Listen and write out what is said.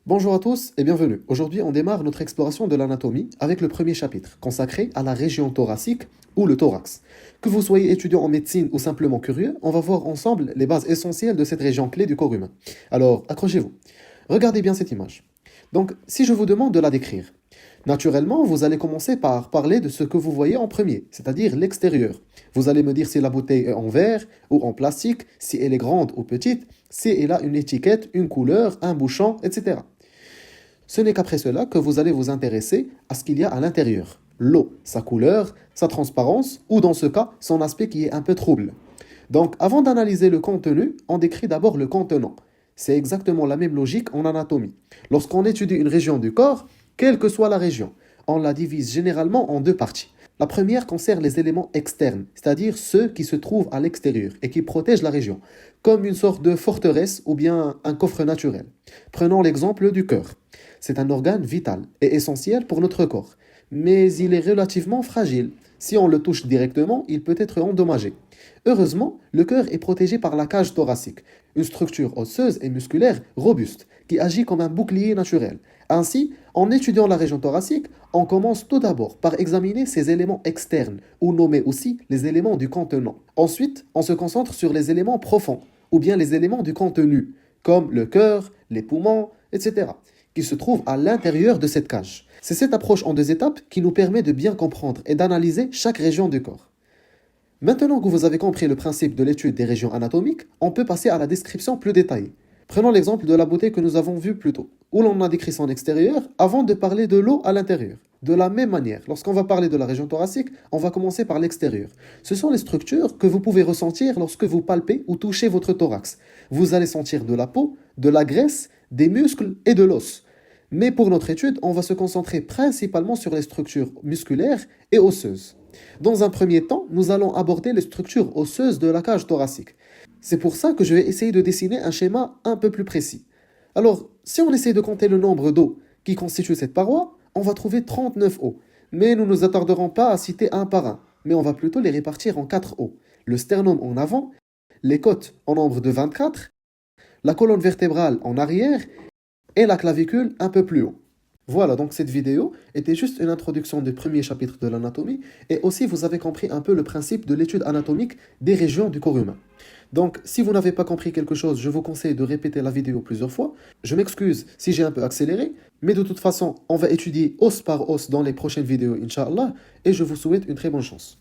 Bonjour à tous et bienvenue. Aujourd'hui, on démarre notre exploration de l'anatomie avec le premier chapitre, consacré à la région thoracique ou le thorax. Que vous soyez étudiant en médecine ou simplement curieux, on va voir ensemble les bases essentielles de cette région clé du corps humain. Alors, accrochez-vous. Regardez bien cette image. Donc, si je vous demande de la décrire, naturellement, vous allez commencer par parler de ce que vous voyez en premier, c'est-à-dire l'extérieur. Vous allez me dire si la bouteille est en verre ou en plastique, si elle est grande ou petite, si elle a une étiquette, une couleur, un bouchon, etc. Ce n'est qu'après cela que vous allez vous intéresser à ce qu'il y a à l'intérieur. L'eau, sa couleur, sa transparence, ou dans ce cas, son aspect qui est un peu trouble. Donc, avant d'analyser le contenu, on décrit d'abord le contenant. C'est exactement la même logique en anatomie. Lorsqu'on étudie une région du corps, quelle que soit la région, on la divise généralement en deux parties. La première concerne les éléments externes, c'est-à-dire ceux qui se trouvent à l'extérieur et qui protègent la région, comme une sorte de forteresse ou bien un coffre naturel. Prenons l'exemple du cœur. C'est un organe vital et essentiel pour notre corps, mais il est relativement fragile. Si on le touche directement, il peut être endommagé. Heureusement, le cœur est protégé par la cage thoracique, une structure osseuse et musculaire robuste qui agit comme un bouclier naturel. Ainsi, en étudiant la région thoracique, on commence tout d'abord par examiner ces éléments externes, ou nommés aussi les éléments du contenant. Ensuite, on se concentre sur les éléments profonds, ou bien les éléments du contenu, comme le cœur, les poumons, etc., qui se trouvent à l'intérieur de cette cage. C'est cette approche en deux étapes qui nous permet de bien comprendre et d'analyser chaque région du corps. Maintenant que vous avez compris le principe de l'étude des régions anatomiques, on peut passer à la description plus détaillée. Prenons l'exemple de la beauté que nous avons vu plus tôt, où l'on a décrit son extérieur avant de parler de l'eau à l'intérieur. De la même manière, lorsqu'on va parler de la région thoracique, on va commencer par l'extérieur. Ce sont les structures que vous pouvez ressentir lorsque vous palpez ou touchez votre thorax. Vous allez sentir de la peau, de la graisse, des muscles et de l'os. Mais pour notre étude, on va se concentrer principalement sur les structures musculaires et osseuses. Dans un premier temps, nous allons aborder les structures osseuses de la cage thoracique. C'est pour ça que je vais essayer de dessiner un schéma un peu plus précis. Alors, si on essaie de compter le nombre d'os qui constituent cette paroi, on va trouver 39 os. Mais nous ne nous attarderons pas à citer un par un, mais on va plutôt les répartir en 4 os. Le sternum en avant, les côtes en nombre de 24, la colonne vertébrale en arrière et la clavicule un peu plus haut. Voilà, donc cette vidéo était juste une introduction du premier chapitre de l'anatomie et aussi vous avez compris un peu le principe de l'étude anatomique des régions du corps humain. Donc, si vous n'avez pas compris quelque chose, je vous conseille de répéter la vidéo plusieurs fois. Je m'excuse si j'ai un peu accéléré, mais de toute façon, on va étudier os par os dans les prochaines vidéos, Inch'Allah, et je vous souhaite une très bonne chance.